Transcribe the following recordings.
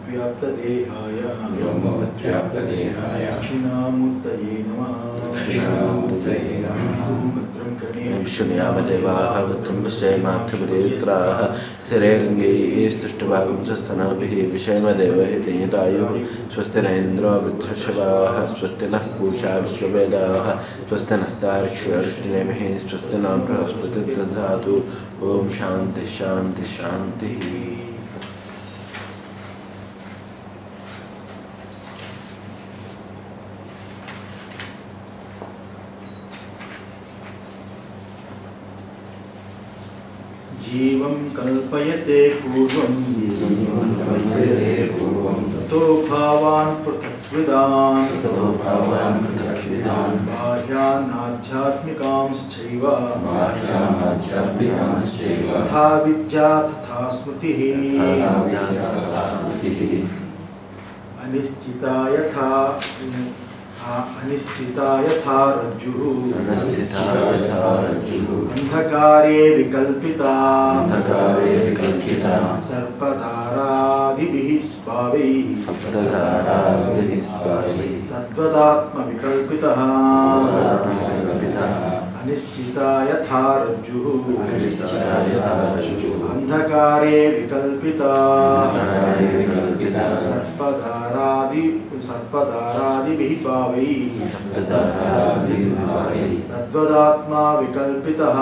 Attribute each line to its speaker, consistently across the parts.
Speaker 1: व्याप्तदेहाय दक्षिणामूर्तये नमः
Speaker 2: विष्णुयामदेवाः वक्त्रं पश्येमाक्षुरेत्राः स्थिरैरङ्गैः स्तुष्टुवागुंसस्तनभिः विषयमदेवहितेतायुः स्वस्ति न इन्द्रो वृद्धर्षभाः स्वस्ति नः पूषा विश्ववेदाः स्वस्ति नस्तार्क्ष्यवृष्टिनेमिः स्वस्ति न बृहस्पतिर्दधातु ॐ शान्ति शान्ति शान्तिः।
Speaker 1: जीवं कल्पयते पूर्वं ततो भावान् पृथक्विदान् बाह्यानाध्यात्मिकांश्चैव तथा विद्या तथा स्मृतिः अनिश्चिता यथा रज्जुः अंधकारे विकल्पिता सर्पधारादिभिः स्भावैः तद्वदात्म विकल्पितः अनिश्चिता यथा रज्जुः अंधकारे विकल्पिता सर्पधारादिभिः भावैः तद्वदात्मा विकल्पितः।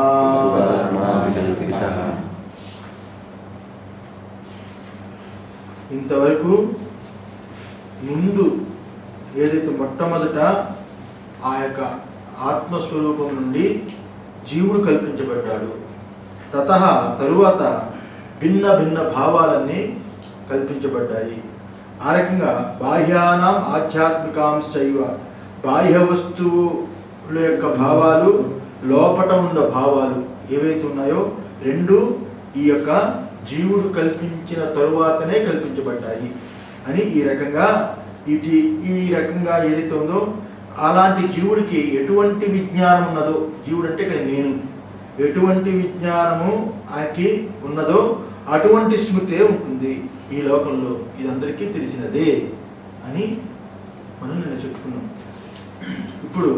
Speaker 1: ఇంతవరకు ముందు ఏదైతే మొట్టమొదట ఆ యొక్క ఆత్మస్వరూపం నుండి జీవుడు కల్పించబడ్డాడు, తరువాత భిన్న భిన్న భావాలన్నీ కల్పించబడ్డాయి. ఆ రకంగా బాహ్యానాం ఆధ్యాత్మికాంశైవ బాహ్య వస్తువుల యొక్క భావాలు, లోపట ఉన్న భావాలు ఏవైతే ఉన్నాయో రెండు ఈ యొక్క జీవుడు కల్పించిన తరువాతనే కల్పించబడ్డాయి అని ఈ రకంగా ఏదైతే ఉందో అలాంటి జీవుడికి ఎటువంటి విజ్ఞానం ఉన్నదో, జీవుడు అంటే ఇక్కడ నేను, ఎటువంటి విజ్ఞానము ఆయనకి ఉన్నదో అటువంటి స్మృతే ఉంటుంది ఈ లోకంలో. ఇదందరికీ తెలిసినదే అని మనం నిన్న చెప్పుకున్నాం. ఇప్పుడు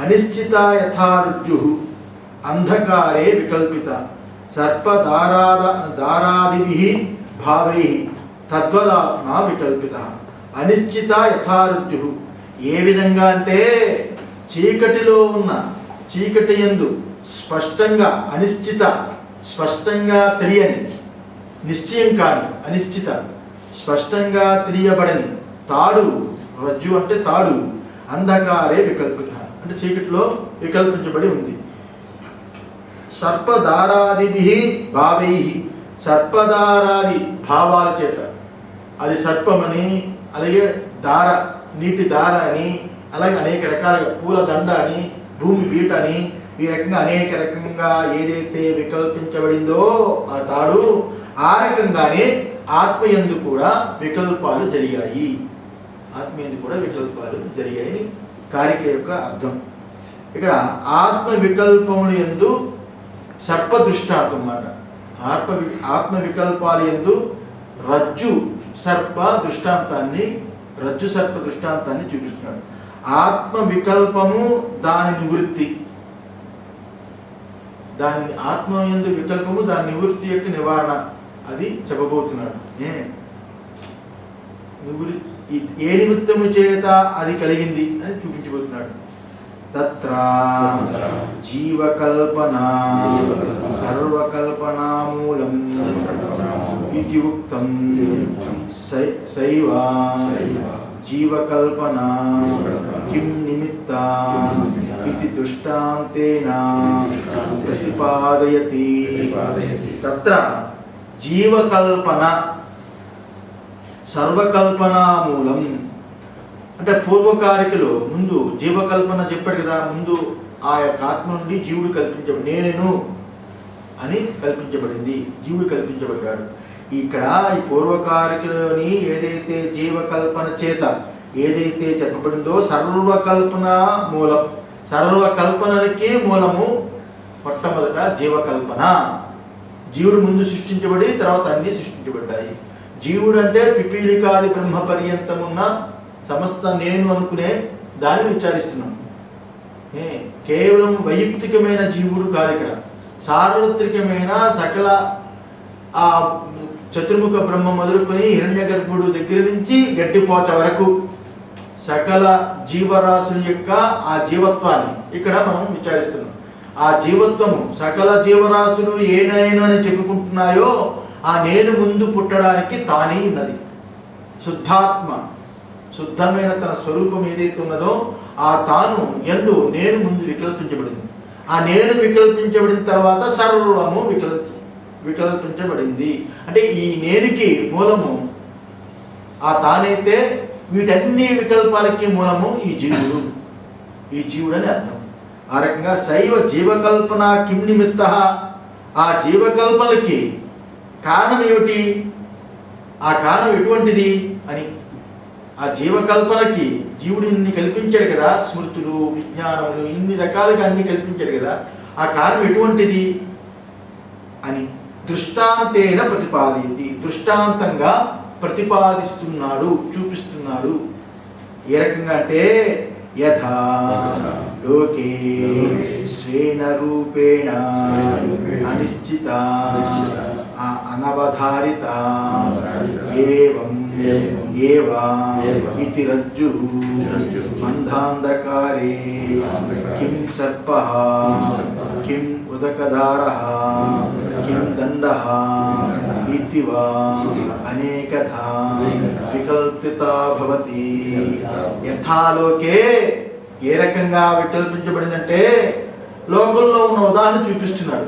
Speaker 1: అనిశ్చిత యథారుజు అంధకారే వికల్పిత సర్పదారాదిభిః భావైః తద్వదాత్మా వికల్పిత. అనిశ్చిత యథారుజు ఏ విధంగా అంటే చీకటిలో ఉన్న చీకటి యందు స్పష్టంగా అనిశ్చిత, స్పష్టంగా తెలియని, నిశ్చయం కాని, అనిశ్చిత స్పష్టంగా తెలియబడని తాడు, రజ్జు అంటే తాడు, అంధకారే వికల్పిత అంటే చీకటిలో వికల్పించబడి ఉంది. సర్పదారాదిభిః భావైః సర్పదారాది భావాల చేత, అది సర్పమని, అలాగే దార నీటి దార అని, అలాగే అనేక రకాలుగా పూల దండ అని, భూమి బీట అని, ఈ రకంగా అనేక రకంగా ఏదైతే వికల్పించబడిందో ఆ తాడు, ఆ రకంగానే ఆత్మయందు కూడా వికల్పాలు జరిగాయి. ఆత్మయందు కూడా వికల్పాలు జరిగాయని కారిక యొక్క అర్థం. ఇక్కడ ఆత్మ వికల్పముల యందు సర్ప దృష్టాంతం అన్నమాట. ఆత్మ వికల్పాల యందు రజ్జు సర్ప దృష్టాంతాన్ని చూపిస్తున్నాడు. ఆత్మ వికల్పము దాని నివృత్తి, దాని ఆత్మ యందు వికల్పము దాని నివృత్తి యొక్క నివారణ అది చెప్పబోతున్నాడు. ఏ నిమిత్తము చేత అది కలిగింది అని చూపించబోతున్నాడు. తత్ర జీవకల్పన సర్వకల్పనామూలం ఇది ఉక్తం సైవ జీవకల్పన కిం నిమిత్త ఇది దృష్టాంతేన ప్రతిపాదయతి. తత్ర జీవకల్పన సర్వకల్పనామూలం అంటే పూర్వకారికలో ముందు జీవకల్పన చెప్పాడు కదా, ముందు ఆ యొక్క ఆత్మ నుండి జీవుడు కల్పించబడి నేను అని కల్పించబడింది, జీవుడు కల్పించబడ్డాడు. ఇక్కడ ఈ పూర్వకారికలోని ఏదైతే జీవకల్పన చేత ఏదైతే చెప్పబడిందో సర్వకల్పన మూలం, సర్వకల్పనలకి మూలము మొట్టమొదట జీవకల్పన. జీవుడు ముందు సృష్టించబడి తర్వాత అన్ని సృష్టించబడ్డాయి. జీవుడు అంటే పిపీలికాది బ్రహ్మ పర్యంతం ఉన్న సమస్త నేను అనుకునే దాన్ని విచారిస్తున్నాం. కేవలం వైయక్తికమైన జీవుడు కాదు, ఇక్కడ సార్వత్రికమైన సకల ఆ చతుర్ముఖ బ్రహ్మ మొదలుకొని హిరణ్య గర్భుడు దగ్గర నుంచి గడ్డిపోచ వరకు సకల జీవరాశుల యొక్క ఆ జీవత్వాన్ని ఇక్కడ మనం విచారిస్తున్నాం. ఆ జీవత్వము సకల జీవరాశులు ఏనైనా అని చెప్పుకుంటున్నాయో ఆ నేను ముందు పుట్టడానికి తానే ఉన్నది. శుద్ధాత్మ, శుద్ధమైన తన స్వరూపం ఏదైతే ఉన్నదో ఆ తాను యందు నేను ముందు వికల్పించబడింది. ఆ నేను వికల్పించబడిన తర్వాత సర్వము వికల్పించబడింది. అంటే ఈ నేనుకి మూలము ఆ తానైతే వీటన్ని వికల్పాలకి మూలము ఈ జీవుడు అని అర్థం. ఆ రకంగా శైవ జీవకల్పన కిం నిమిత్త, ఆ జీవకల్పనకి కారణం ఏమిటి, ఆ కారణం ఎటువంటిది అని. ఆ జీవకల్పనకి జీవుడు ఇన్ని కల్పించాడు కదా, స్మృతులు విజ్ఞానములు ఇన్ని రకాలుగా అన్ని కల్పించాడు కదా, ఆ కారణం ఎటువంటిది అని దృష్టాంతేన ప్రతిపాదయతి, దృష్టాంతంగా ప్రతిపాదిస్తున్నాడు, చూపిస్తున్నాడు. ఏ రకంగా అంటే యథా లోకే స్వేన రూపేణ అనిశ్చిత అనవధారిత ఏవం ఏవ ఇతి రజ్జు మందాంధకారే కిం సర్పః కిం ఉదకధారః కిం దండః ఇతి వా అనేకధా వికల్పితా భవతి. యథాలోకే ఏ రకంగా వికల్పించబడిందంటే లోకంలో ఉన్న ఉదాహరణ చూపిస్తున్నాడు.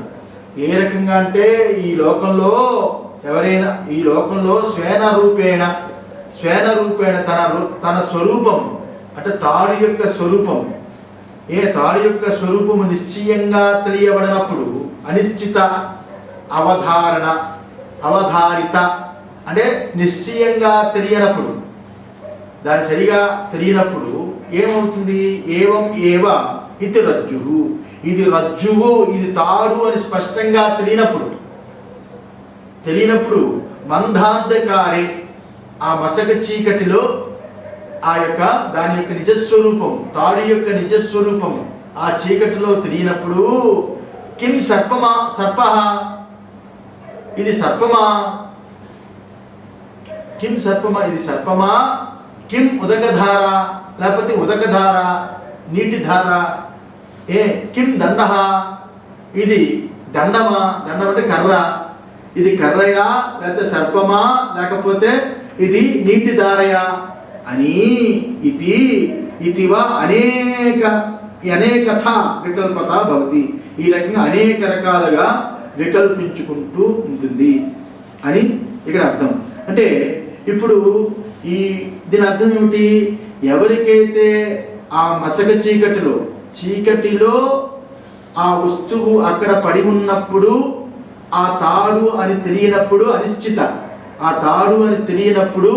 Speaker 1: ఏ రకంగా అంటే ఈ లోకంలో ఎవరైనా ఈ లోకంలో స్వేన రూపేణ తన స్వరూపం అంటే తాడు యొక్క స్వరూపం, తాడు యొక్క స్వరూపము నిశ్చయంగా తెలియబడినప్పుడు అనిశ్చిత అవధారిత అంటే నిశ్చయంగా తెలియనప్పుడు, దాని సరిగా తెలియనప్పుడు ఏమవుతుంది, ఏవం ఏవ ఇది రజ్జువు, ఇది రజ్జువు ఇది తాడు అని స్పష్టంగా తెలియనప్పుడు మందాంధకారే ఆ మసక చీకటిలో ఆ యొక్క దాని యొక్క నిజస్వరూపం, తాడు యొక్క నిజస్వరూపం ఆ చీకటిలో తెలియనప్పుడు కిం సర్పః ఇది సర్పమా, కిం సర్పమా ఇది సర్పమా, కిం ఉదకధార లేకపోతే ఉదకధార నీటి ధార, కిం దండః ఇది దండమా, దండం అంటే కర్ర, ఇది కర్రయా లేకపోతే సర్పమా లేకపోతే ఇది నీటి ధారయా అని ఇతివా అనేకథ వికల్పత భవతి. ఈ రకంగా అనేక రకాలుగా వికల్పించుకుంటూ ఉంటుంది అని ఇక్కడ అర్థం. అంటే ఇప్పుడు దీని అర్థం ఏమిటి, ఎవరికైతే ఆ మసక చీకటిలో ఆ వస్తువు అక్కడ పడి ఉన్నప్పుడు ఆ తాడు అని తెలియనప్పుడు అనిశ్చిత, ఆ తాడు అని తెలియనప్పుడు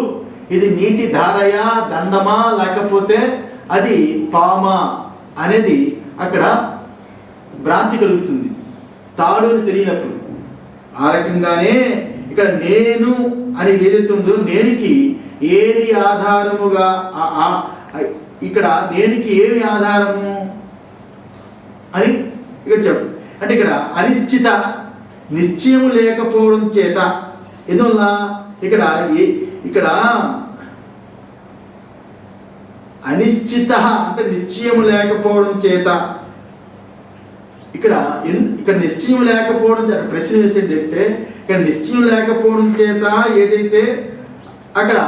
Speaker 1: ఇది నీటి ధారయా దండమా లేకపోతే అది పామా అనేది అక్కడ భ్రాంతి కలుగుతుంది తాడు అని తెలియనప్పుడు. ఆ రకంగానే ఇక్కడ నేను అనేది ఏదైతే ఉందో నేనుకి ఏది ఆధారముగా ఇక్కడ నేనుకి ఏమి ఆధారము అని ఇక్కడ చెప్పు. అంటే ఇక్కడ అనిశ్చిత నిశ్చయము లేకపోవడం చేత, ఎందువల్ల ఇక్కడ అనిశ్చిత అంటే నిశ్చయము లేకపోవడం చేత, ఇక్కడ నిశ్చయం లేకపోవడం చేత ప్రశ్న వేసేది అంటే ఇక్కడ నిశ్చయం లేకపోవడం చేత ఏదైతే అక్కడ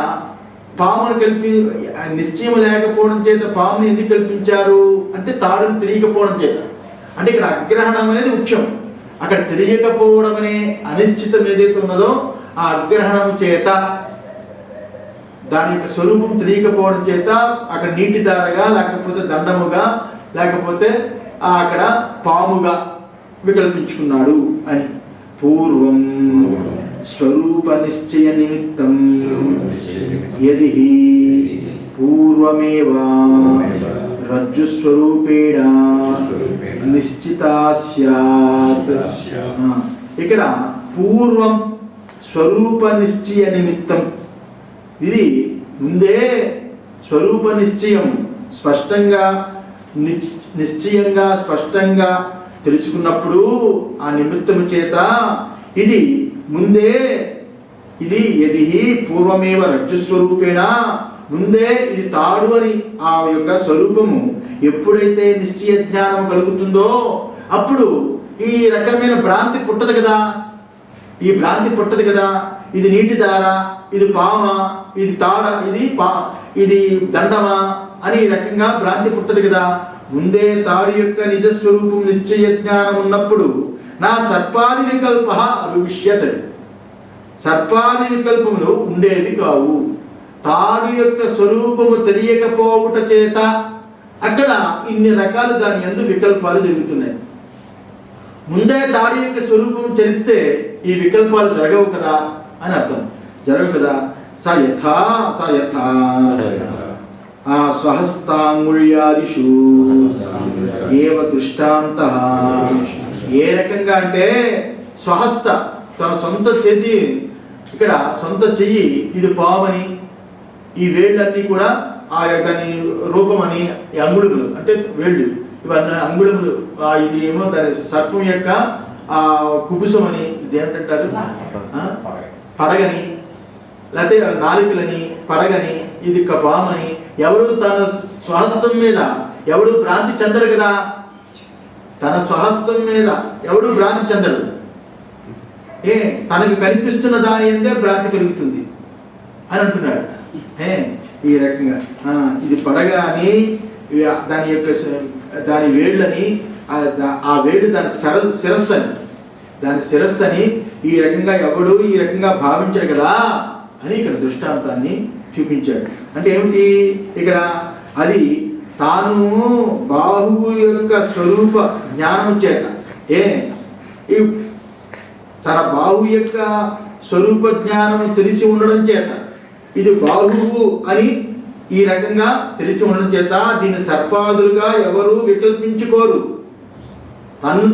Speaker 1: పామును నిశ్చయం లేకపోవడం చేత పాముని ఎందుకు కల్పించారు అంటే తాడును తెలియకపోవడం చేత. అంటే ఇక్కడ అగ్రహణం అనేది ముఖ్యం, అక్కడ తెలియకపోవడం అనే అనిశ్చితం ఏదైతే ఉన్నదో ఆ అగ్రహణము చేత దాని యొక్క స్వరూపం తెలియకపోవడం చేత అక్కడ నీటి దారగా లేకపోతే దండముగా లేకపోతే అక్కడ పాముగా వికల్పించుకున్నాడు అని. పూర్వం స్వరూప నిశ్చయ నిమిత్తం యది పూర్వమేవా రజ్జు స్వరూపేణ నిశ్చితా స్యాత్. ఇక్కడ పూర్వం స్వరూప నిశ్చయ నిమిత్తం. ఇది ముందే స్వరూప నిశ్చయం స్పష్టంగా నిశ్చయంగా స్పష్టంగా తెలుసుకున్నప్పుడు ఆ నిమిత్తము చేత ఇది ముందే ఇది యది పూర్వమేవ రజ్జుస్వరూపేణ, ముందే ఇది తాడు అని ఆ యొక్క స్వరూపము ఎప్పుడైతే నిశ్చయ జ్ఞానం కలుగుతుందో అప్పుడు ఈ రకమైన భ్రాంతి పుట్టదు కదా. ఈ భ్రాంతి పుట్టదు కదా. ఇది నీటి దార, ఇది పామ, ఇది తాడ, ఇది దండమా అని ఈ రకంగా భ్రాంతి పుట్టదు కదా. ముందే తాడు యొక్క నిజస్వరూపం నిశ్చయ జ్ఞానం ఉన్నప్పుడు నా సర్పాది వికల్ప అవిష్యత్, సర్పాది వికల్పములు ఉండేవి కావు. తాడు యొక్క స్వరూపము తెలియకపోవుట చేత అక్కడ ఇన్ని రకాలు దాని యందు వికల్పాలు జరుగుతున్నాయి. ముందే తాడు యొక్క స్వరూపం తెలిస్తే ఈ వికల్పాలు జరగవు కదా అని అర్థం. జరగవు కదా. స యథా స్వహస్తాంగుళ్యాదిషు ఏవ దృష్టాంతః. ఏ రకంగా అంటే స్వహస్త తన సొంత చేతి, ఇక్కడ సొంత చెయ్యి ఇది పామని, ఈ వేళ్ళన్నీ కూడా ఆ యొక్క రూపమని, ఈ అంగుళములు అంటే వేళ్ళు ఇవన్నీ అంగుళములు, ఇది ఏమో దాని సర్పం యొక్క ఆ కుబుసం అని, ఇది ఏంటంటారు పడగని, లేకపోతే నాలుకలని పడగని, ఇది పామని. ఎవడు తన స్వహస్తం మీద ఎవడు భ్రాంతి చెందడు కదా. తన స్వహస్తం మీద ఎవడు భ్రాంతి చెందడు. తనకు కనిపిస్తున్న దాని అందే భ్రాంతి కలుగుతుంది అని అంటున్నాడు. ఈ రకంగా ఇది పడగ అని, దాని యొక్క దాని వేళ్ళని, ఆ వేళ్ళు దాని శిరస్సు అని, దాని శిరస్సు అని ఈ రకంగా ఎవడు ఈ రకంగా భావించాడు కదా అని ఇక్కడ దృష్టాంతాన్ని చూపించాడు. అంటే ఏమిటి ఇక్కడ, అది తాను బాహువు యొక్క స్వరూప జ్ఞానము చేత ఈ తన బాహు యొక్క స్వరూప జ్ఞానము తెలిసి ఉండడం చేత ఇది బాహువు అని ఈ రకంగా తెలిసి ఉండడం చేత దీన్ని సర్పాదులుగా ఎవరు వికల్పించుకోరు.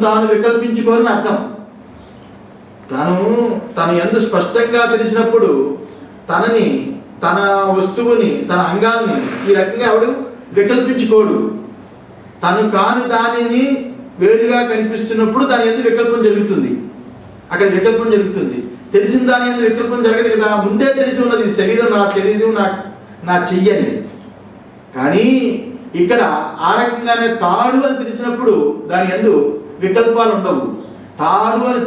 Speaker 1: తాను వికల్పించుకోరని అర్థం. తను యందు స్పష్టంగా తెలిసినప్పుడు తనని, తన వస్తువుని, తన అంగాల్ని ఈ రకంగా ఎవడు వికల్పించుకోడు. తను కాని దానిని వేరుగా కనిపిస్తున్నప్పుడు దాని యందు వికల్పం జరుగుతుంది. అక్కడ వికల్పం జరుగుతుంది. తెలిసిన దాని యందు వికల్పం జరగదు కదా. ముందే తెలిసి ఉన్నది శరీరం, నా శరీరం నా చెయ్యని. కానీ ఇక్కడ ఆ రకంగానే తాడు అని తెలిసినప్పుడు దాని యందు వికల్పాలు ఉండవు. తాడు అని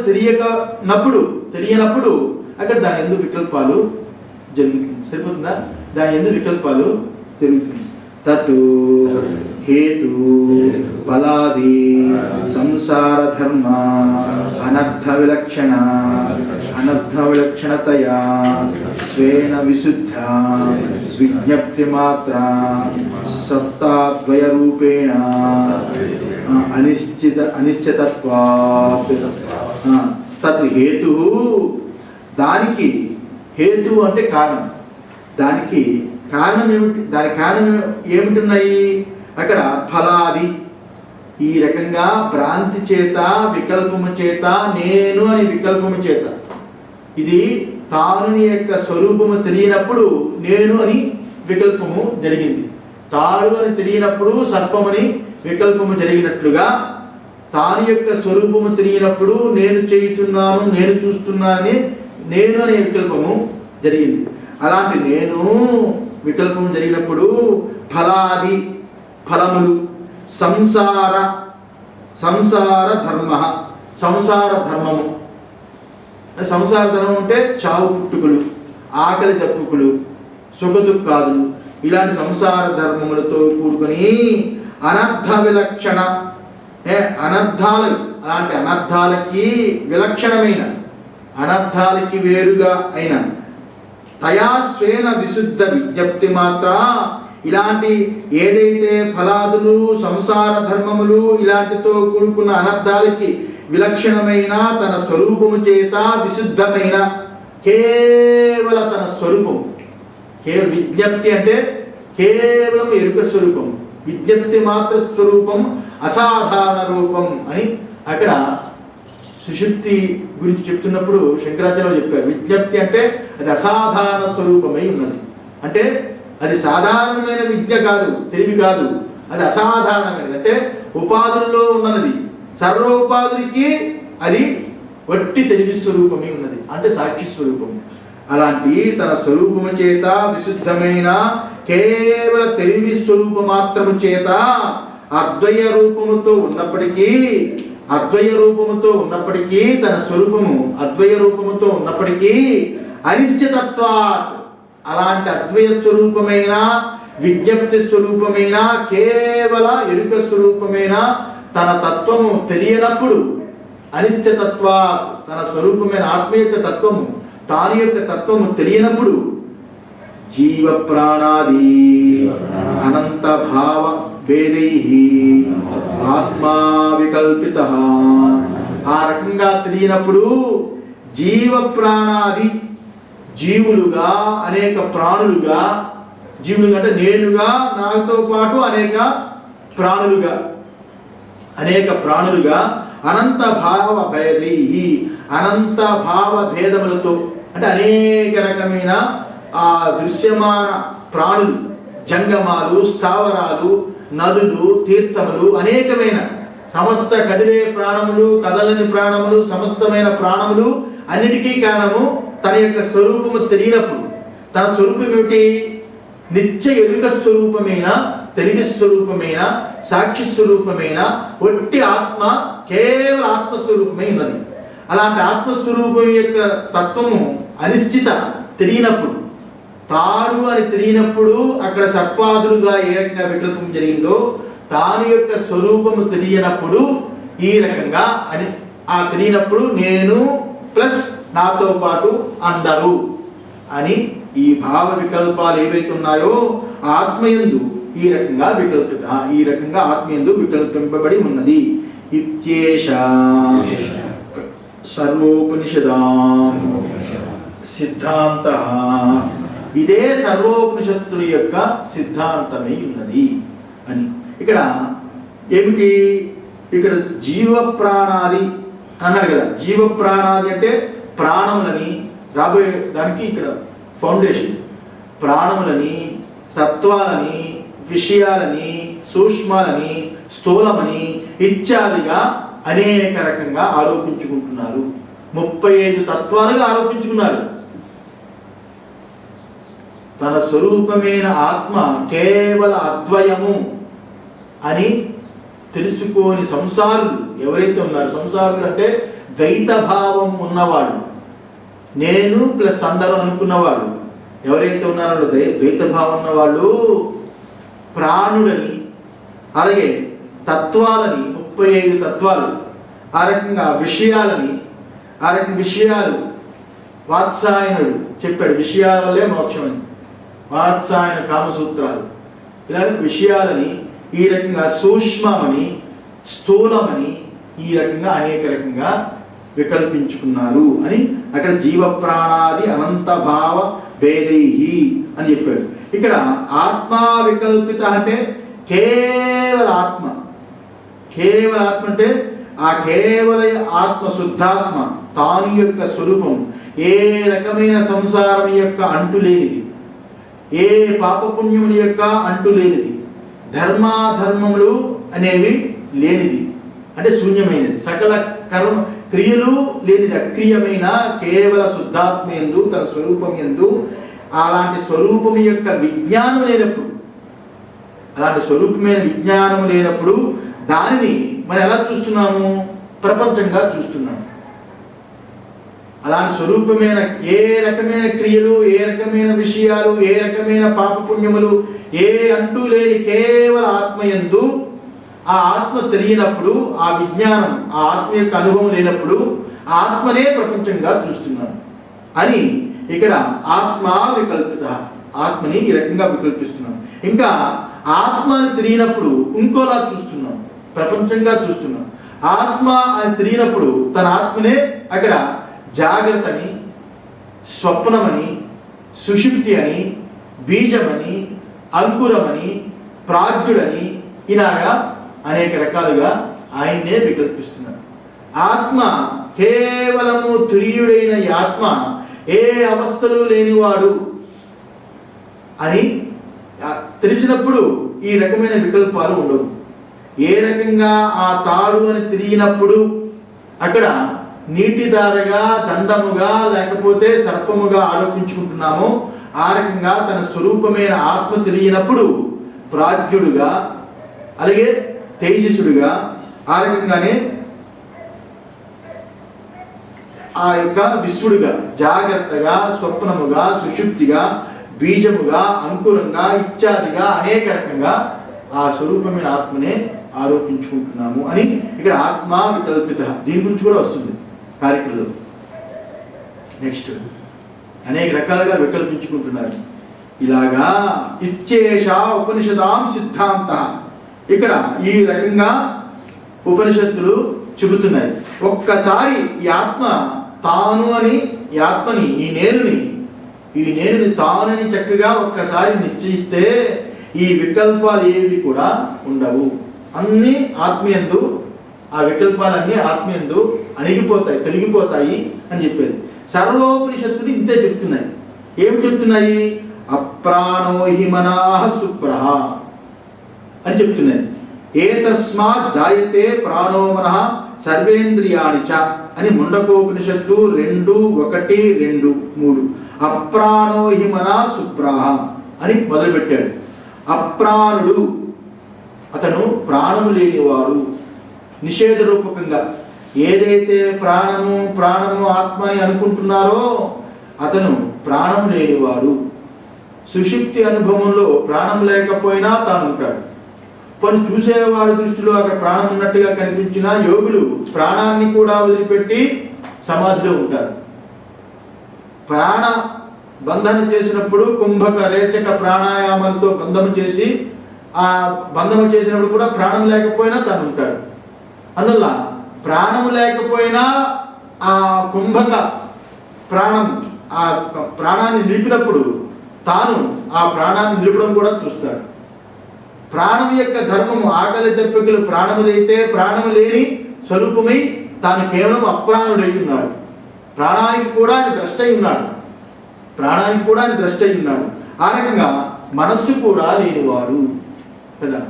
Speaker 1: తెలియనప్పుడు అక్కడ దాని యందు వికల్పాలు జరుగుతుంది. సరిపోతుందా? దాని యందు వికల్పాలు జరుగుతుంది. తత్ హేతు ఫలాది సంసార ధర్మ అనర్థ విలక్షణతయా స్వేన విశుద్ధ విజ్ఞప్తి మాత్ర సత్తాద్వయ రూపేణ అనిశ్చితత్వాత్. తత్ హేతు, దానికి హేతు అంటే కారణం. దానికి కారణం ఏమిటి? దాని కారణం ఏమిటున్నాయి అక్కడ? ఫలాది, ఈ రకంగా భ్రాంతి చేత, వికల్పము చేత, నేను అని వికల్పము చేత, ఇది తానుని యొక్క స్వరూపము తెలియనప్పుడు నేను అని వికల్పము జరిగింది. తాడు అని తెలియనప్పుడు సర్పమని వికల్పము జరిగినట్లుగా తాను యొక్క స్వరూపము తెలియనప్పుడు నేను చేయుచున్నాను, నేను చూస్తున్నానని నేను అనే వికల్పము జరిగింది. అలాంటి నేను వికల్పము జరిగినప్పుడు ఫలాది, ఫలములు, సంసార ధర్మ, సంసార ధర్మము. సంసార ధర్మం అంటే చావు పుట్టుకులు, ఆకలి దప్పుకులు, సుఖదుఖాదులు, ఇలాంటి సంసార ధర్మములతో కూడుకొని అనర్థ విలక్షణ, అనర్థాలు, అలాంటి అనర్థాలకి విలక్షణమైన, అనర్థాలకి వేరుగా అయిన తయా స్వేన విశుద్ధ విజ్ఞప్తి మాత్ర, ఇలాంటి ఏదైతే ఫలాదులు, సంసార ధర్మములు ఇలాంటితో కూడుకున్న అనర్థాలకి విలక్షణమైన తన స్వరూపము చేత విశుద్ధమైన కేవల తన స్వరూపం. విజ్ఞప్తి అంటే కేవలం ఎరుక స్వరూపం, విజ్ఞప్తి మాత్ర స్వరూపం, అసాధారణ రూపం అని అక్కడ సుషుప్తి గురించి చెప్తున్నప్పుడు శంకరాచార్యులు చెప్పారు, విజ్ఞప్తి అంటే అది అసాధారణ స్వరూపమై ఉన్నది. అంటే అది సాధారణమైన విద్య కాదు, తెలివి కాదు, అది అసాధారణమైనది. అంటే ఉపాధుల్లో ఉన్నది, సర్వోపాధులకి అది వట్టి తెలివి స్వరూపమై ఉన్నది, అంటే సాక్షి స్వరూపం. అలాంటి తన స్వరూపము చేత విశుద్ధమైన కేవల తెలివి స్వరూప మాత్రము చేత అద్వయ రూపముతో ఉన్నప్పటికీ తన స్వరూపము అద్వయ రూపముతో ఉన్నప్పటికీ అనిశ్చితత్వాత్, అలాంటి అద్వయ స్వరూపమైన విజ్ఞప్తి స్వరూపమైన కేవల ఎరుక స్వరూపమైన తన తత్వము తెలియనప్పుడు, అనిశ్చితత్వాత్ తన స్వరూపమైన ఆత్మ యొక్క తత్వము తాను యొక్క తత్వము తెలియనప్పుడు జీవ ప్రాణాది అనంత భావ భేదైః ఆత్మా వికల్పిత, ఆ రకంగా తెలియనప్పుడు జీవ ప్రాణాది జీవులుగా అనేక ప్రాణులుగా, జీవులుగా అంటే నేనుగా, నాతో పాటు అనేక ప్రాణులుగా అనంత భావ భేదైః అనంత భావ భేదములతో, అంటే అనేక రకమైన ఆ దృశ్యమాన ప్రాణులు, జంగమాలు, స్థావరాలు, నదులు, తీర్థములు, అనేకమైన సమస్త కదిలే ప్రాణములు, కదలని ప్రాణములు, సమస్తమైన ప్రాణములు అన్నిటికీ కారణము తన యొక్క స్వరూపము తెలియనప్పుడు. తన స్వరూపం ఏమిటి? నిత్య ఎరుక స్వరూపమైన, తెలివి స్వరూపమైన, సాక్షి స్వరూపమైన ఒట్టి ఆత్మ, కేవల ఆత్మస్వరూపమై ఉన్నది. అలాంటి ఆత్మస్వరూపం యొక్క తత్వము అనిశ్చిత తెలియనప్పుడు, తాడు అని తెలియనప్పుడు అక్కడ సర్పాదులుగా ఏ రకంగా వికల్పం జరిగిందో, తాను యొక్క స్వరూపము తెలియనప్పుడు ఈ రకంగా అని ఆ తెలియనప్పుడు నేను ప్లస్ నాతో పాటు అందరూ అని ఈ భావ వికల్పాలు ఏవైతే ఉన్నాయో ఆత్మయందు ఈ రకంగా ఆత్మయందు వికల్పింపబడి ఉన్నది. ఇత్యేష సర్వోపనిషదాం సిద్ధాంత, ఇదే సర్వోపనిషత్తుల యొక్క సిద్ధాంతమై ఉన్నది అని. ఇక్కడ ఏమిటి? ఇక్కడ జీవ ప్రాణాది అన్నారు కదా. జీవ ప్రాణాది అంటే ప్రాణములని, రాబోయే దానికి ఇక్కడ ఫౌండేషన్, ప్రాణములని, తత్వాలని, విషయాలని, సూక్ష్మాలని, స్థూలమని ఇత్యాదిగా అనేక రకంగా ఆరోపించుకుంటున్నారు. 35 తత్వాలుగా ఆరోపించుకున్నారు. తన స్వరూపమైన ఆత్మ కేవల అద్వయము అని తెలుసుకోని సంసారులు ఎవరైతే ఉన్నారు, సంసారులు అంటే ద్వైత భావం ఉన్నవాళ్ళు, నేను ప్లస్ అందరూ అనుకున్నవాళ్ళు ఎవరైతే ఉన్నారో ద్వైత భావం ఉన్నవాళ్ళు ప్రాణులని, అలాగే తత్వాలని, 35 తత్వాలు, ఆ రకంగా విషయాలని, ఆ రకంగా విషయాలు వాత్సాయనుడు చెప్పాడు, విషయాల వల్లే మోక్షం అని, వాత్సాయన కామసూత్రాలు, ఇలా విషయాలని, ఈ రకంగా సూక్ష్మమని, స్థూలమని, ఈ రకంగా అనేక రకంగా వికల్పించుకున్నారు అని అక్కడ జీవ ప్రాణాది అనంత భావ భేదైః అని చెప్పాడు. ఇక్కడ ఆత్మ వికల్పిత అంటే కేవల ఆత్మ. కేవల ఆత్మ అంటే ఆ కేవల ఆత్మ, శుద్ధాత్మ, తాను యొక్క స్వరూపం ఏ రకమైన సంసారం యొక్క అంటు లేనిది, ఏ పాపపుణ్యముల యొక్క అంటు లేనిది, ధర్మాధర్మములు అనేవి లేనిది, అంటే శూన్యమైనది, సకల కర్మ క్రియలు లేనిది, అక్రియమైన కేవల శుద్ధాత్మయందు తన స్వరూపం యందు అలాంటి స్వరూపం యొక్క విజ్ఞానం లేనప్పుడు, అలాంటి స్వరూపమైన విజ్ఞానం లేనప్పుడు దానిని మనం ఎలా చూస్తున్నాము? ప్రపంచంగా చూస్తున్నాము. అలాంటి స్వరూపమైన ఏ రకమైన క్రియలు, ఏ రకమైన విషయాలు, ఏ రకమైన పాపపుణ్యములు ఏ అంటూ లేని కేవల ఆత్మయందు ఆ ఆత్మ తెలియనప్పుడు, ఆ విజ్ఞానం, ఆ ఆత్మ యొక్క అనుభవం లేనప్పుడు ఆత్మనే ప్రపంచంగా చూస్తున్నాను అని ఇక్కడ ఆత్మ వికల్పిత, ఆత్మని ఈ రకంగా వికల్పిస్తున్నాం. ఇంకా ఆత్మని తెలియనప్పుడు ఇంకోలా చూస్తున్నాం, ప్రపంచంగా చూస్తున్నాం. ఆత్మ అని తెలియనప్పుడు తన ఆత్మనే అక్కడ జాగ్రత్తని, స్వప్నమని, సుషుప్తి అని, బీజమని, అంకురమని, ప్రాజ్ఞుడని, ఇలాగా అనేక రకాలుగా ఆయన్నే వికల్పిస్తున్నాడు. ఆత్మ కేవలము తుర్యుడైన ఈ ఆత్మ ఏ అవస్థలు లేనివాడు అని తెలిసినప్పుడు ఈ రకమైన వికల్పాలు ఉండవు. ఏ రకంగా ఆ తాడు అని తెలియనప్పుడు అక్కడ నీటి దారగా, దండముగా, లేకపోతే సర్పముగా ఆరోపించుకుంటున్నామో ఆ రకంగా తన స్వరూపమైన ఆత్మ తెలియనప్పుడు ప్రాజ్ఞుడుగా, అలాగే తేజసుడుగా, ఆ రకంగానే ఆ యొక్క విశ్వడుగా, జాగ్రత్తగా, స్వప్నముగా, సుషుప్తిగా, బీజముగా, అంకురంగా, ఇత్యాదిగా అనేక రకంగా ఆ స్వరూపమైన ఆత్మనే ఆరోపించుకుంటున్నాము అని ఇక్కడ ఆత్మ వికల్పిత, దీని గురించి కూడా వస్తుంది కార్యక్రమంలో. నెక్స్ట్ అనేక రకాలుగా వికల్పించుకుంటున్నారు. ఇలాగా ఇచ్చేష ఉపనిషదాం సిద్ధాంత, ఇక్కడ ఈ రకంగా ఉపనిషత్తులు చెబుతున్నాయి. ఒక్కసారి ఈ ఆత్మ తాను అని, ఈ ఆత్మని, ఈ నేనుని తానని చక్కగా ఒక్కసారి నిశ్చయిస్తే ఈ వికల్పాలు ఏవి కూడా ఉండవు. అన్నీ ఆత్మయందు, ఆ వికల్పాలన్నీ ఆత్మయందు అణిగిపోతాయి, తొలగిపోతాయి అని చెప్పేది. సర్వోపనిషత్తులు ఇంతే చెప్తున్నాయి. ఏం చెప్తున్నాయి? అప్రాణోహి మనాః సుప్రహ అని చెప్తున్నాయి. ఏతస్మాత్ జాయతే ప్రాణో మనః సర్వేంద్రియాణి చ అని ముండకోపనిషత్తు 2:1-2-3 అప్రాణోహి మనాః సుప్రహ అని మొదలుపెట్టాడు. అప్రాణుడు, అతను ప్రాణము లేనివాడు. నిషేధ రూపకంగా ఏదైతే ప్రాణము ఆత్మ అని అనుకుంటున్నారో అతను ప్రాణము లేనివాడు. సుషుప్తి అనుభవంలో ప్రాణం లేకపోయినా తాను ఉంటాడు. పని చూసేవాడి దృష్టిలో అక్కడ ప్రాణం ఉన్నట్టుగా కనిపించిన యోగులు ప్రాణాన్ని కూడా వదిలిపెట్టి సమాధిలో ఉంటారు. ప్రాణ బంధనం చేసినప్పుడు కుంభక రేచక ప్రాణాయామాలతో బంధము చేసి ఆ బంధము చేసినప్పుడు కూడా ప్రాణం లేకపోయినా తాను ఉంటాడు. అందువల్ల ప్రాణము లేకపోయినా ఆ కుంభక ఆ ప్రాణాన్ని నిలిపినప్పుడు తాను ఆ ప్రాణాన్ని నిలపడం కూడా చూస్తాడు. ప్రాణం యొక్క ధర్మము, ఆకలి దప్పికలు ప్రాణములైతే ప్రాణము లేని స్వరూపమై తాను కేవలం అప్రాణుడై ఉన్నాడు. ప్రాణానికి కూడా ఆయన ద్రష్ట అయి ఉన్నాడు. ఆ రకంగా మనస్సు కూడా లేనివాడు కదా,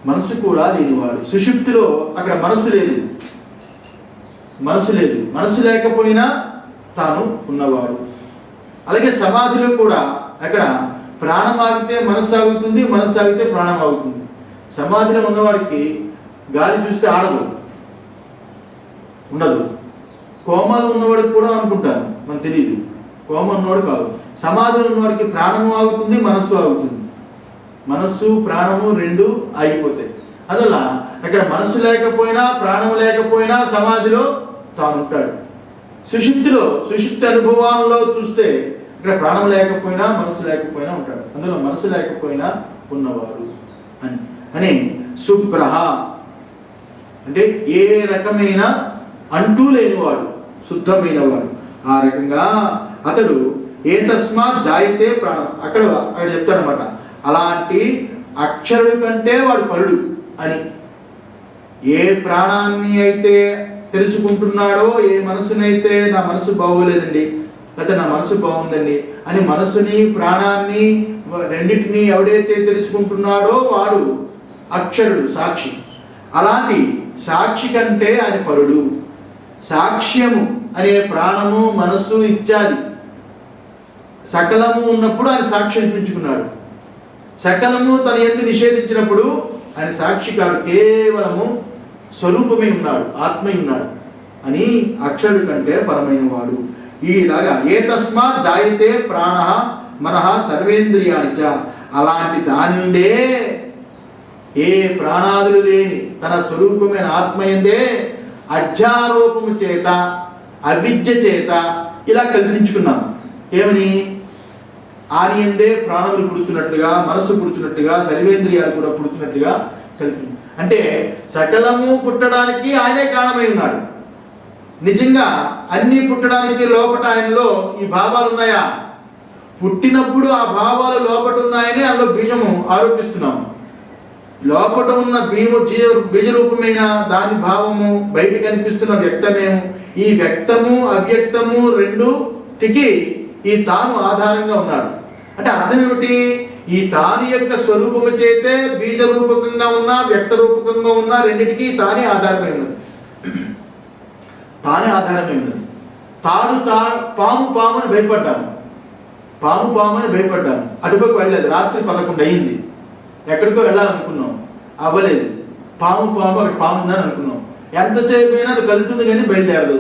Speaker 1: మనస్సు కూడా లేనివాడు. సుషుప్తిలో అక్కడ మనస్సు లేదు. మనస్సు లేకపోయినా తాను ఉన్నవాడు. అలాగే సమాధిలో కూడా అక్కడ ప్రాణం ఆగితే మనస్సు ఆగుతుంది, మనస్సు ఆగితే ప్రాణం ఆగుతుంది. సమాధిలో ఉన్నవాడికి గాలి చూస్తే ఆడదు, ఉండదు. కోమాలో ఉన్నవాడికి కూడా అనుకుంటాను, మనకు తెలియదు. కోమ ఉన్నవాడు కాదు. సమాధిలో ఉన్నవాడికి ప్రాణము ఆగుతుంది, మనస్సు ఆగుతుంది. మనస్సు ప్రాణము 2 ఆగిపోతాయి. అందువల్ల అక్కడ మనస్సు లేకపోయినా, ప్రాణము లేకపోయినా సమాధిలో తాను ఉంటాడు. సుషుప్తి అనుభవాల్లో చూస్తే ఇక్కడ ప్రాణం లేకపోయినా, మనసు లేకపోయినా ఉంటాడు. అందులో మనసు లేకపోయినా ఉన్నవాడు అని శుభ్రహ అంటే ఏ రకమైన అంటూ లేనివాడు, శుద్ధమైన వాడు. ఆ రకంగా అతడు ఏతస్మాత్ జాయతే ప్రాణం, అక్కడ చెప్తాడనమాట. అలాంటి అక్షరుడు కంటే వాడు పరుడు అని. ఏ ప్రాణాన్ని అయితే తెలుసుకుంటున్నాడో, ఏ మనసునైతే నా మనసు బాగోలేదండి, లేకపోతే నా మనసు బాగుందండి అని మనసుని, ప్రాణాన్ని రెండింటినీ ఎవడైతే తెలుసుకుంటున్నాడో వాడు అక్షరుడు, సాక్షి. అలాంటి సాక్షి కంటే ఆయన పరుడు. సాక్ష్యము అనే ప్రాణము, మనస్సు ఇత్యాది సకలము ఉన్నప్పుడు ఆయన సాక్షి అనిపించుకున్నాడు. సకలము తన యందు నిషేధించినప్పుడు ఆయన సాక్షి కాడు, కేవలము స్వరూపమే ఉన్నాడు, ఆత్మై ఉన్నాడు అని అక్షరుడు కంటే పరమైన వాడు. ఈలాగా ఏతస్మాత్ జాయతే ప్రాణః మనః సర్వేంద్రియాణి చ, అలాంటి దాని నుండే ఏ ప్రాణాదులు లేని తన స్వరూపమైన ఆత్మయందే అధ్యారోపము చేత, అవిద్య చేత ఇలా కల్పించుకున్నాం. ఏమని? ఆర్యందే ప్రాణములు పుడుతున్నట్లుగా, మనస్సు పుడుతున్నట్టుగా, సర్వేంద్రియాలు కూడా పుడుతున్నట్టుగా కల్పించు. అంటే సకలము పుట్టడానికి ఆయనే కారణమై ఉన్నాడు. నిజంగా అన్ని పుట్టడానికి లోపట ఆయనలో ఈ భావాలు ఉన్నాయా? పుట్టినప్పుడు ఆ భావాలు లోపట ఉన్నాయని అందులో బీజము ఆరోపిస్తున్నాము. లోపల ఉన్న బీజరూపమైన దాని భావము, బయట కనిపిస్తున్న వ్యక్తమేము. ఈ వ్యక్తము అవ్యక్తము రెండుటికి ఈ తాను ఆధారంగా ఉన్నాడు. అంటే అర్థం ఏమిటి? ఈ తాను యొక్క స్వరూపము చేతే బీజ రూపకంగా ఉన్న వ్యక్త రూపకంగా ఉన్న రెండిటికి తానే ఆధారమై ఉన్నది. తానే ఆధారమై ఉన్నది. పాముని భయపడ్డాము. పాముని భయపడ్డాము. అటుపక్క వెళ్ళలేదు. రాత్రి 11 అయింది. ఎక్కడికో వెళ్ళాలనుకున్నాం, అవ్వలేదు. పాము అక్కడ పాము ఉందని అనుకున్నాం. ఎంతసేపు అయినా అది కలుగుతుంది కానీ బయలుదేరదు,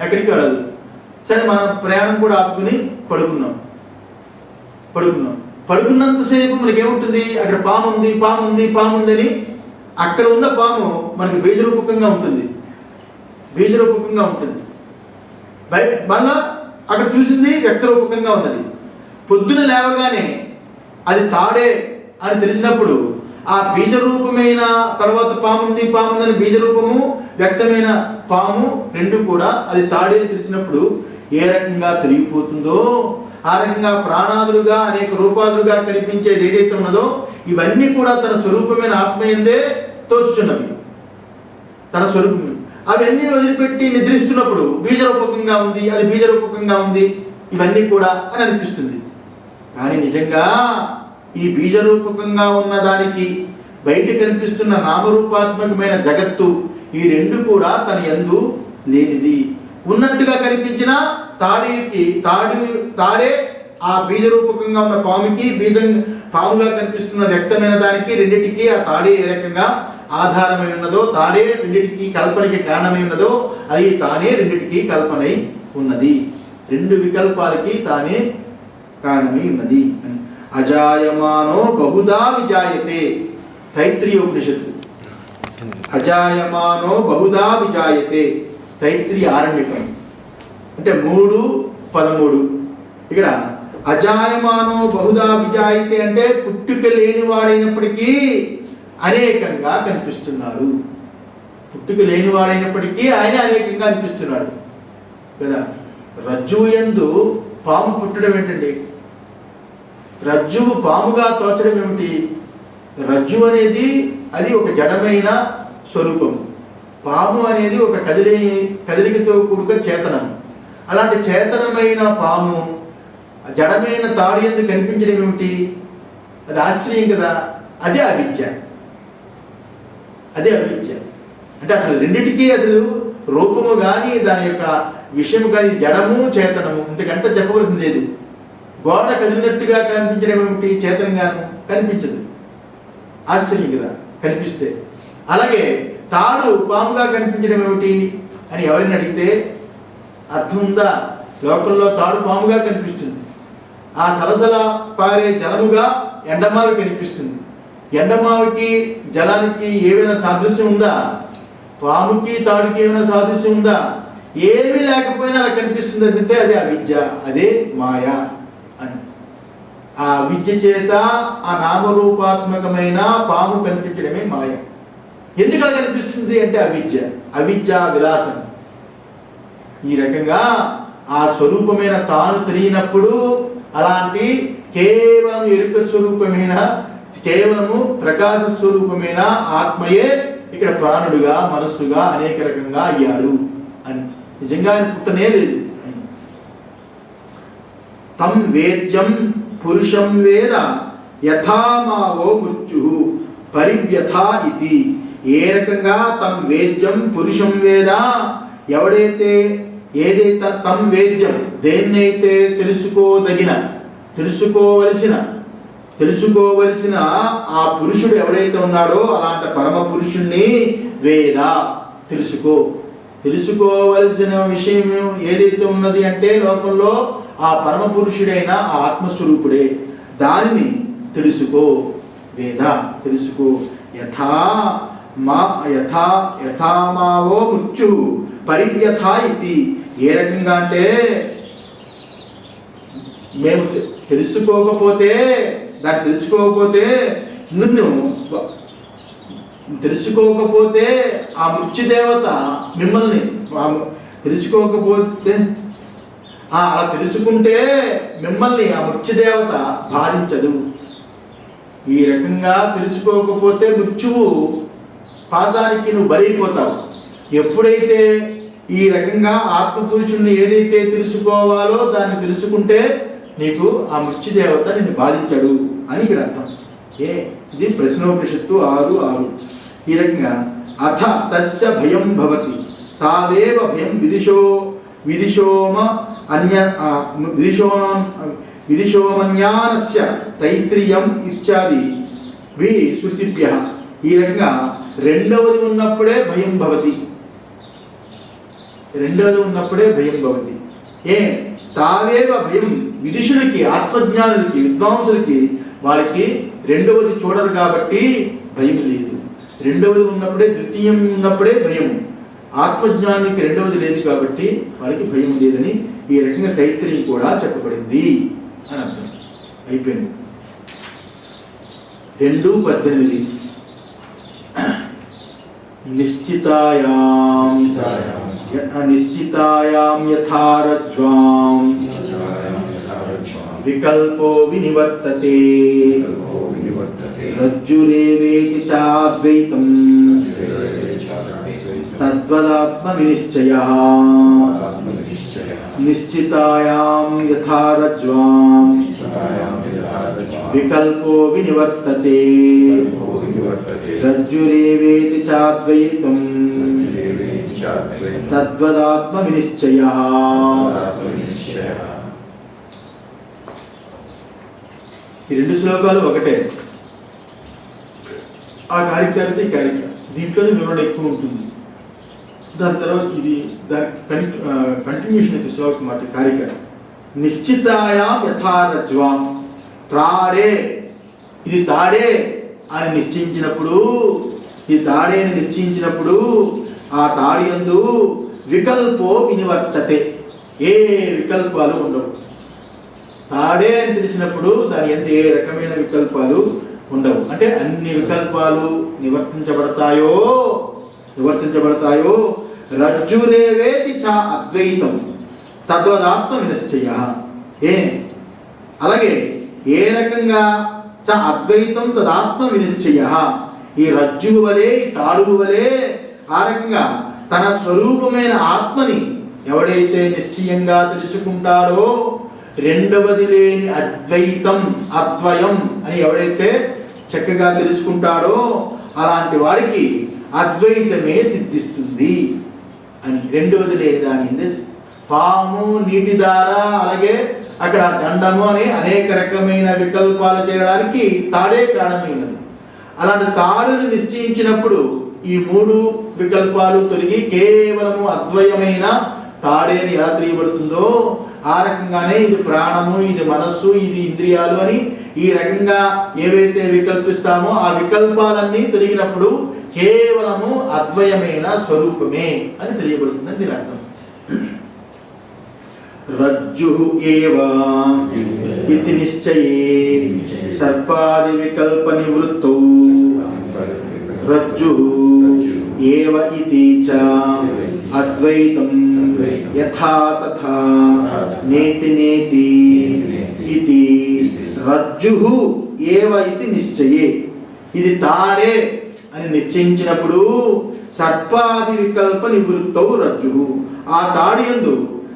Speaker 1: ఎక్కడికి వెళ్ళదు. సరే, మన ప్రయాణం కూడా ఆపుకుని పడుకున్నాం. పడుకున్నంతసేపు మనకేముంటుంది? అక్కడ పాము ఉందని అక్కడ ఉన్న పాము మనకి బీజరూపకంగా ఉంటుంది. మళ్ళా అక్కడ చూసింది వ్యక్తరూపకంగా ఉన్నది. పొద్దున లేవగానే అది తాడే అని తెలిసినప్పుడు ఆ బీజరూపమైన తర్వాత పాముందని బీజరూపము వ్యక్తమైన పాము రెండు కూడా అది తాడే అని తెలిసినప్పుడు ఏ రకంగా తిరిగిపోతుందో, ఆ రకంగా ప్రాణాదులుగా అనేక రూపాలుగా కనిపించేది ఏదైతే ఉన్నదో ఇవన్నీ కూడా తన స్వరూపమైన ఆత్మయందే తోచుచున్నవి. తన స్వరూపం అవన్నీ వదిలిపెట్టి నిద్రిస్తున్నప్పుడు బీజరూపకంగా ఉంది, అది బీజరూపకంగా ఉంది, ఇవన్నీ కూడా అని అనిపిస్తుంది. కానీ నిజంగా ఈ బీజరూపకంగా ఉన్న దానికి బయట కనిపిస్తున్న నామరూపాత్మకమైన జగత్తు ఈ రెండు కూడా తన యందు లేనిది. ఉన్నట్టుగా కనిపించిన తాడే ఆ బీజరూపకంగా ఉన్న పాముకి, పాముగా కనిపిస్తున్న వ్యక్తమైన దానికి రెండిటికి ఆ తాడే ఏ రకంగా ఆధారమై ఉన్నదో, తాడే రెండిటికి కల్పనకి కారణమై ఉన్నదో, అది తానే రెండిటికి కల్పనై ఉన్నది. రెండు వికల్పాలకి తానే కారణమై ఉన్నది. అజాయమానో బహుదా విజాయతే, తైత్రీయోపనిషత్తు. అజాయమానో బహుదా విజాయతే, తైత్రీ ఆరణ్యకం. అంటే 3:13. ఇక్కడ అజాయమానో బహుదా విజాయతే అంటే పుట్టుక లేనివాడైనప్పటికీ అనేకంగా కనిపిస్తున్నాడు. పుట్టుక లేనివాడైనప్పటికీ ఆయన అనేకంగా అనిపిస్తున్నాడు కదా. రజ్జువు యందు పాము పుట్టడం ఏంటండి? రజ్జువు పాముగా తోచడం ఏమిటి? రజ్జు అనేది అది ఒక జడమైన స్వరూపం. పాము అనేది ఒక కదిలికతో కూడుక చేతనం. అలాంటి చేతనమైన పాము జడమైన తాడు ఎందుకు కనిపించడం ఏమిటి? అది ఆశ్చర్యం కదా. అదే అవిద్య. అంటే అసలు రెండిటికీ అసలు రూపము కానీ దాని యొక్క విషయము కానీ జడము చేతనము ఇంతకంటే చెప్పవలసింది లేదు. గోడ కదిలినట్టుగా కనిపించడం ఏమిటి? చేతనంగాను కనిపించదు. ఆశ్చర్యం కదా కనిపిస్తే. అలాగే తాడు పాముగా కనిపించడం ఏమిటి అని ఎవరిని అడిగితే అర్థం ఉందా? లోకంలో తాడు పాముగా కనిపిస్తుంది. ఆ సలసల పారే జలముగా ఎండమావి కనిపిస్తుంది. ఎండమావికి జలానికి ఏమైనా సాదృశ్యం ఉందా? పాముకి తాడుకి ఏమైనా సాదృశ్యం ఉందా? ఏమీ లేకపోయినా అలా కనిపిస్తుంది. అంటే అదే అవిద్య, అదే మాయ అని. ఆ అవిద్య చేత ఆ నామరూపాత్మకమైన పాము కనిపించడమే మాయ. ఎందుకు అలా కనిపిస్తుంది అంటే అవిద్య విలాసం. ఈ రకంగా ఆ స్వరూపమైన తాను తెలియనప్పుడు అలాంటి కేవలం ఎరుక స్వరూపమైన, కేవలము ప్రకాశ స్వరూపమైన ఆత్మయే ఇక్కడ ప్రాణుడుగా, మనస్సుగా అనేక రకంగా అయ్యాడు అని. నిజంగా ఆయన పుట్టనే లేదు. తం వేద్యం పురుషం వేద యథామావో మృత్యు పరివ్యథా ఇది. ఏ రకంగా తం వేద్యం పురుషం వేద, ఏదైతే తం వేద్యం దేన్నైతే తెలుసుకోవలసిన ఆ పురుషుడు ఎవరైతే ఉన్నాడో అలాంటి పరమ పురుషుణ్ణి వేద తెలుసుకోవలసిన విషయం ఏదైతే ఉన్నది అంటే లోకంలో ఆ పరమ పురుషుడైన ఆ ఆత్మస్వరూపుడే. దానిని తెలుసుకో, యథామావో మృత్యు పరివ్యథ ఇది. ఏ రకంగా అంటే మేము తెలుసుకోకపోతే నిన్ను తెలుసుకోకపోతే ఆ మృత్యుదేవత మిమ్మల్ని తెలుసుకోకపోతే అలా తెలుసుకుంటే మిమ్మల్ని ఆ మృత్యుదేవత బాధించదు. ఈ రకంగా తెలుసుకోకపోతే మృత్యువు పాశానికి నువ్వు బలైపోతావు. ఎప్పుడైతే ఈ రకంగా ఆత్మపురుషుణ్ణి ఏదైతే తెలుసుకోవాలో దాన్ని తెలుసుకుంటే నీకు ఆ మృత్యుదేవత నిన్ను బాధించడు అని ఇక్కడ అర్థం. ఇది ప్రశ్నోపనిషత్తు 6:6. ఈ రకంగా అథ తస్య భయం భవతి తావేవ భయం విదిశోమన్యానస్య తైత్రీయం ఇత్యాది శృతిభ్యః. ఈ రకంగా రెండవది ఉన్నప్పుడే భయం భవతి. తావేవ భయం విదుషులకి, ఆత్మజ్ఞానులకి, విద్వాంసులకి వాళ్ళకి రెండవది చూడరు కాబట్టి భయం లేదు. రెండవది ఉన్నప్పుడే, ద్వితీయం ఉన్నప్పుడే భయం. ఆత్మజ్ఞానికి రెండవది లేదు కాబట్టి వాళ్ళకి భయం లేదని ఈ రకంగా తైత్రీయం కూడా చెప్పబడింది అని అర్థం. అయిపోయింది. 2:18 నిశ్చితాయాం యథారజ్వాం వికల్పో వినివర్తతే రజ్జురేవేతి చాద్వైతం తద్వదాత్మ వినిశ్చయః. నిశ్చితాయాం యథారజ్వాం వికల్పో వినివర్తతే రజ్జురేవేతి చాద్వైతం తద్వదాత్మ వినిశ్చయః. ఈ 2 శ్లోకాలు ఒకటే. ఆ కారికారిత ఈ కారిక, దీంట్లోనే వివరణ ఎక్కువ ఉంటుంది. దాని తర్వాత ఇది దాని కంటిన్యూషన్ అయితే శ్లోకం మాట కారిక. నిశ్చితాయాం యథారజ్వాం, త్రాడే, ఇది తాడే అని నిశ్చయించినప్పుడు, ఈ తాడే అని నిశ్చయించినప్పుడు ఆ తాడి యందు వికల్పో వినివర్తతే, ఏ వికల్పాలు ఉండవు. తాడే అని తెలిసినప్పుడు దాని యందు ఏ రకమైన వికల్పాలు ఉండవు. అంటే అన్ని వికల్పాలు నివర్తించబడతాయో. రజ్జురేవేతి చ అద్వైతం తద్వదాత్మ వినిశ్చయః. అలాగే ఏ రకంగా చ అద్వైతం తదాత్మ వినిశ్చయః, ఈ రజ్జువు వలె, ఈ తాడువు వలె ఆ రకంగా తన స్వరూపమైన ఆత్మని ఎవడైతే నిశ్చయంగా తెలుసుకుంటాడో, రెండవది లేని అద్వైతం, అద్వయం అని ఎవడైతే చక్కగా తెలుసుకుంటాడో అలాంటి వాడికి అద్వైతమే సిద్ధిస్తుంది అని. రెండవది లేని దాని పాము, నీటి దార, అలాగే అక్కడ దండము అని అనేక రకమైన వికల్పాలు చేయడానికి తాడే కారణమై ఉన్నది. అలాంటి తాడుని నిశ్చయించినప్పుడు ఈ 3 వికల్పాలు తొలగి కేవలము అద్వయమైన తాడేని ఎలా తెలియబడుతుందో ఆ రకంగానే ఇది ప్రాణము, ఇది మనస్సు, ఇది ఇంద్రియాలు అని ఈ రకంగా ఏవైతే వికల్పిస్తామో ఆ వికల్పాలన్నీ తొలగినప్పుడు కేవలము అద్వయమైన స్వరూపమే అని తెలియబడుతుందని దీని అర్థం. రజ్జు ఏవ ఇతి నిశ్చయే సర్పాది వికల్ప నివృత్తౌ రజ్జు ఏవ ఇతి చ అద్వైతం యథా తథా నేతి నేతి ఇతి రజ్జు ఏవ ఇతి నిశ్చయే. ఇది తాడే అని నిశ్చయించినప్పుడు సర్పాది వికల్ప నివృత్తౌ రజ్జు, ఆ తాడి యందు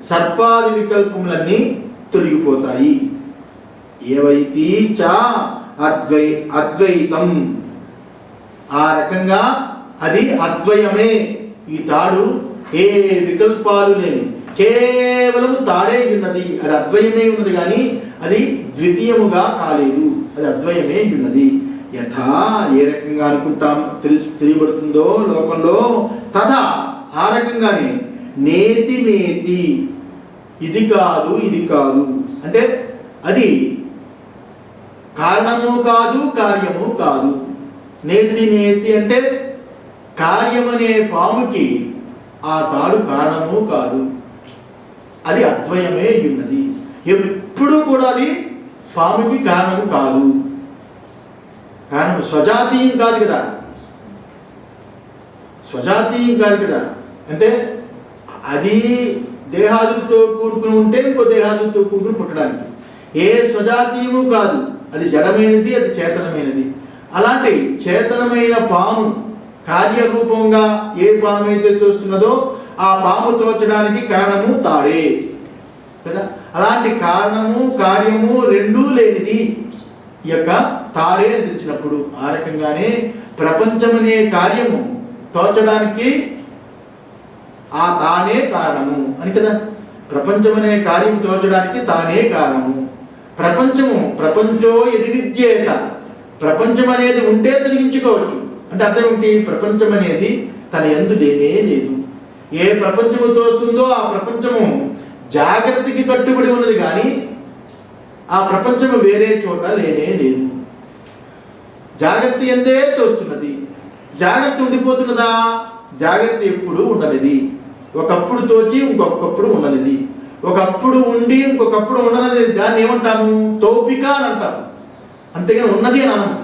Speaker 1: సర్పాది వికల్పములన్నీ తొలగిపోతాయి. ఏవైతి చ అద్వైతం, ఆ రకంగా అది అద్వయమే. ఈ తాడు ఏ వికల్పాలు లేని కేవలము తాడే ఉన్నది, అది అద్వయమే ఉన్నది కానీ అది ద్వితీయముగా కాలేదు, అది అద్వయమే ఉన్నది. యథా ఏ రకంగా అనుకుంటాం తెలియబడుతుందో లోకంలో, తథా ఆ రకంగానే నేతి నేతి, ఇది కాదు ఇది కాదు అంటే అది కారణము కాదు కార్యము కాదు. నేతి నేతి అంటే కార్యమనే పాముకి ఆ తాడు కారణము కాదు, అది అద్వయమే ఉన్నది. ఎప్పుడు కూడా అది పాముకి కారణము కాదు. కారణం స్వజాతీయం కాదు కదా, స్వజాతీయం కాదు కదా. అంటే అది దేహాదులతో కూడుకుని ఉంటే ఇంకో దేహాదులతో కూడుకుని పుట్టడానికి ఏ స్వజాతీయము కాదు. అది జడమైనది, అది చేతనమైనది. అలాంటి చేతనమైన పాము కార్యరూపంగా ఏ పాము అయితే తోస్తున్నదో ఆ పాము తోచడానికి కారణము తాడే కదా. అలాంటి కారణము కార్యము రెండూ లేనిది ఈ యొక్క తాడే అని తెలిసినప్పుడు ఆ రకంగానే ప్రపంచమనే కార్యము తోచడానికి ఆ తానే కారణము అని కదా. ప్రపంచమనే కార్యం తోచడానికి తానే కారణము. ప్రపంచో ఎది విద్యేత, ప్రపంచం అనేది ఉంటే తొలగించుకోవచ్చు అంటే అర్థం ఏంటి? ప్రపంచం అనేది తన యందు లేనే లేదు. ఏ ప్రపంచము తోస్తుందో ఆ ప్రపంచము జాగ్రత్తకి కట్టుబడి ఉన్నది కానీ ఆ ప్రపంచము వేరే చోట లేనే లేదు. జాగ్రత్త ఎందే తోస్తున్నది. జాగ్రత్త ఉండిపోతున్నదా? జాగ్రత్త ఎప్పుడు ఉండనిది. ఒకప్పుడు తోచి ఇంకొకప్పుడు ఉండనిది. ఒకప్పుడు ఉండి ఇంకొకప్పుడు ఉండనిది. దాన్ని ఏమంటాము? తౌపిక అని అంటాము. అంతేగాని ఉన్నది అని అనము.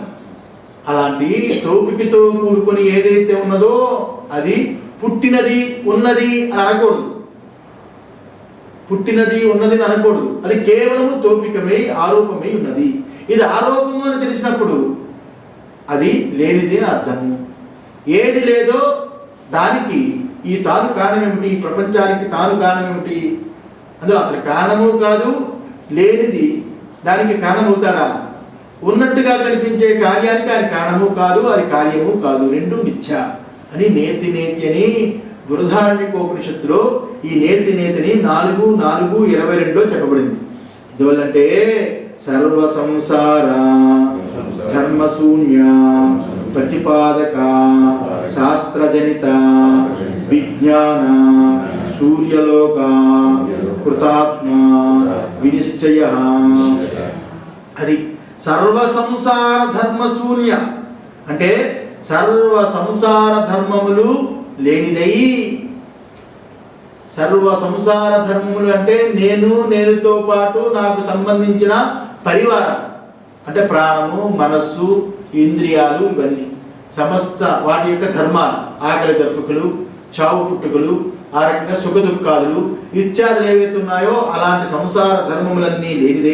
Speaker 1: అలాంటి తౌపికతో కూడుకొని ఏదైతే ఉన్నదో అది పుట్టినది ఉన్నది అని అనకూడదు. పుట్టినది ఉన్నది అని అనకూడదు. అది కేవలము తౌపికమై ఆరోపమై ఉన్నది. ఇది ఆరోపము అని తెలిసినప్పుడు అది లేనిది అని అర్థము. ఏది లేదో దానికి ఈ తాను కారణం ఏమిటి? ఈ ప్రపంచానికి తాను కారణం ఏమిటి? అందులో అతని కారణము కాదు, లేనిది దానికి కారణమవుతాడా? ఉన్నట్టుగా కనిపించే కార్యానికి అది కారణము కాదు, అది కార్యము కాదు, రెండు మిథ్య అని నేతి అని బృహదారణ్యకోపనిషత్తులో ఈ నేతిని 4:4-22 చెప్పబడింది. ఎందువల్లంటే సర్వ సంసార ధర్మశూన్య ప్రతిపాదక శాస్త్రజనిత విజ్ఞాన సూర్యలోక కృతాత్మ వినిశ్చయ. అది సర్వ సంసార ధర్మశూన్య అంటే సర్వ సంసార ధర్మములు లేనిదై. సర్వ సంసార ధర్మములు అంటే నేనుతో పాటు నాకు సంబంధించిన పరివారం అంటే ప్రాణము, మనస్సు, ఇంద్రియాలు, ఇవన్నీ సమస్త వాటి యొక్క ధర్మాలు, ఆకలి దప్పుకులు, చావు పుట్టుకలు, ఆ రకంగా సుఖ దుఃఖాలు ఇత్యాదులు ఏవైతే ఉన్నాయో అలాంటి సంసార ధర్మములన్నీ లేనిదే.